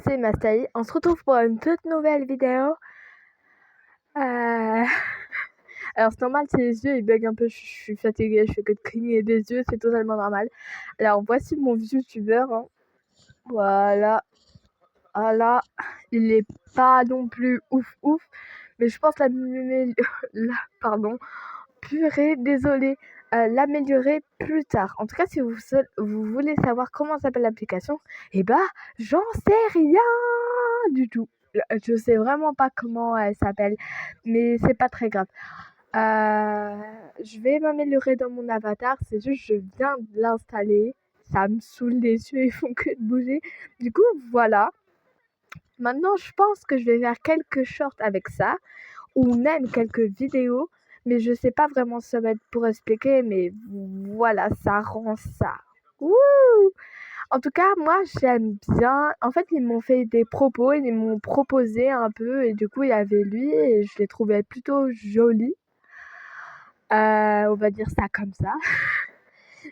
C'est Mastaï. On se retrouve pour une toute nouvelle vidéo. Alors c'est normal si les yeux ils bug un peu, je suis fatiguée, je fais que de cligner des yeux, c'est totalement normal. Alors voici mon youtubeur. Voilà. Voilà. Il est pas non plus ouf. Mais je pense pardon. Purée, désolé. L'améliorer plus tard. En tout cas, si vous voulez savoir comment s'appelle l'application, j'en sais rien du tout. Je sais vraiment pas comment elle s'appelle, mais c'est pas très grave. Je vais m'améliorer dans mon avatar, c'est juste je viens de l'installer. Ça me saoule, les yeux, ils font que de bouger. Du coup, voilà. Maintenant, je pense que je vais faire quelques shorts avec ça, ou même quelques vidéos, mais je sais pas vraiment si ça va être pour expliquer, mais voilà, ça rend ça. Wouh! En tout cas, moi, j'aime bien. En fait, ils m'ont fait des propos, ils m'ont proposé un peu, et du coup, il y avait lui, et je l'ai trouvé plutôt joli. On va dire ça comme ça.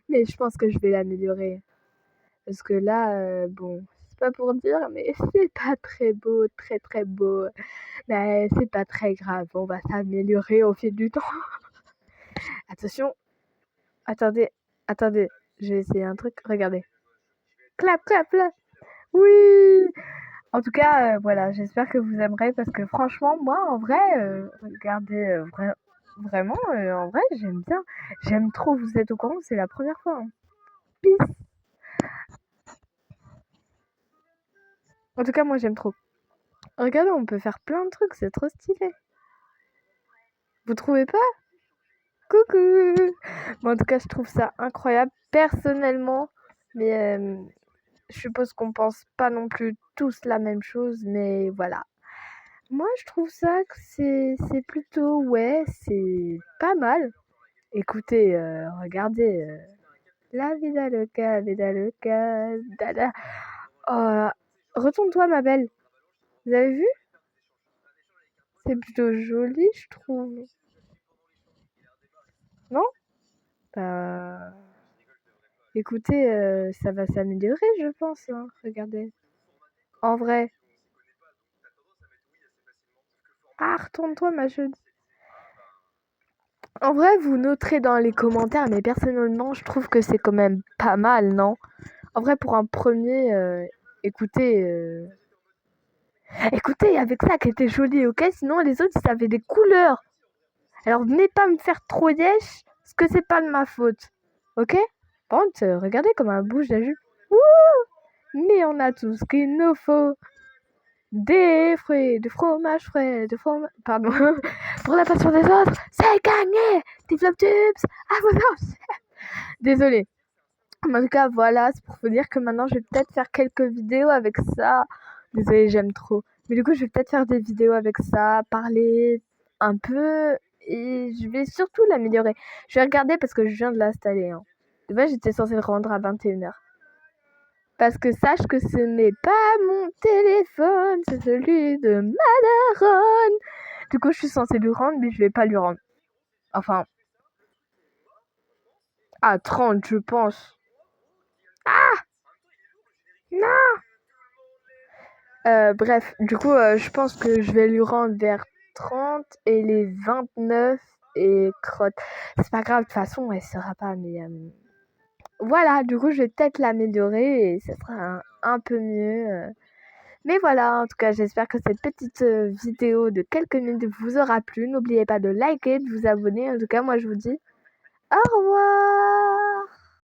Mais je pense que je vais l'améliorer. Parce que là, bon, c'est pas pour dire, mais c'est pas très beau, très beau. Mais c'est pas très grave, on va s'améliorer au fil du temps. Attention, attendez, je vais essayer un truc, regardez. Clap. Oui. En tout cas, voilà, j'espère que vous aimerez parce que franchement, moi, en vrai, regardez, vraiment, en vrai, j'aime bien. J'aime trop, vous êtes au courant, c'est la première fois. Hein. Peace. En tout cas, moi, j'aime trop. Regardez, on peut faire plein de trucs, c'est trop stylé. Vous trouvez pas? Coucou. Bon, en tout cas, je trouve ça incroyable, personnellement. Mais je suppose qu'on pense pas non plus tous la même chose, mais voilà. Moi, je trouve ça que c'est plutôt, ouais, c'est pas mal. Écoutez, regardez, la vida loca, dada. Oh, retourne-toi, ma belle. Vous avez vu? C'est plutôt joli, je trouve. Non? Bah, écoutez, ça va s'améliorer, je pense, hein. Regardez. En vrai. Ah, retourne-toi, ma chérie. En vrai, vous noterez dans les commentaires, mais personnellement, je trouve que c'est quand même pas mal, non? En vrai, pour un premier, écoutez, écoutez, avec ça qui était joli, ok? Sinon, les autres, ils avaient des couleurs. Alors, venez pas me faire trop yesh, parce que c'est pas de ma faute, ok? Par contre, regardez comment elle bouge la jupe. Wouh! Mais on a tout ce qu'il nous faut. Des fruits, du fromage frais, Pardon. Pour la passion des autres, c'est gagné! Develop tubes! Ah, voilà! Désolée. En tout cas, voilà, c'est pour vous dire que maintenant, je vais peut-être faire quelques vidéos avec ça. Désolée, j'aime trop. Mais du coup, je vais peut-être faire des vidéos avec ça, parler un peu, et je vais surtout l'améliorer. Je vais regarder parce que je viens de l'installer. Hein. De base, j'étais censée le rendre à 21h. Parce que sache que ce n'est pas mon téléphone, c'est celui de ma daronne. Du coup, je suis censée lui rendre, mais je vais pas lui rendre. Enfin, à 30, je pense. Ah! Non! Bref, du coup, je pense que je vais lui rendre vers 30 et les 29 et crotte. C'est pas grave, de toute façon, elle sera pas, mais voilà, du coup, je vais peut-être l'améliorer et ça sera un peu mieux. Mais voilà, en tout cas, j'espère que cette petite vidéo de quelques minutes vous aura plu. N'oubliez pas de liker, de vous abonner. En tout cas, moi, je vous dis au revoir!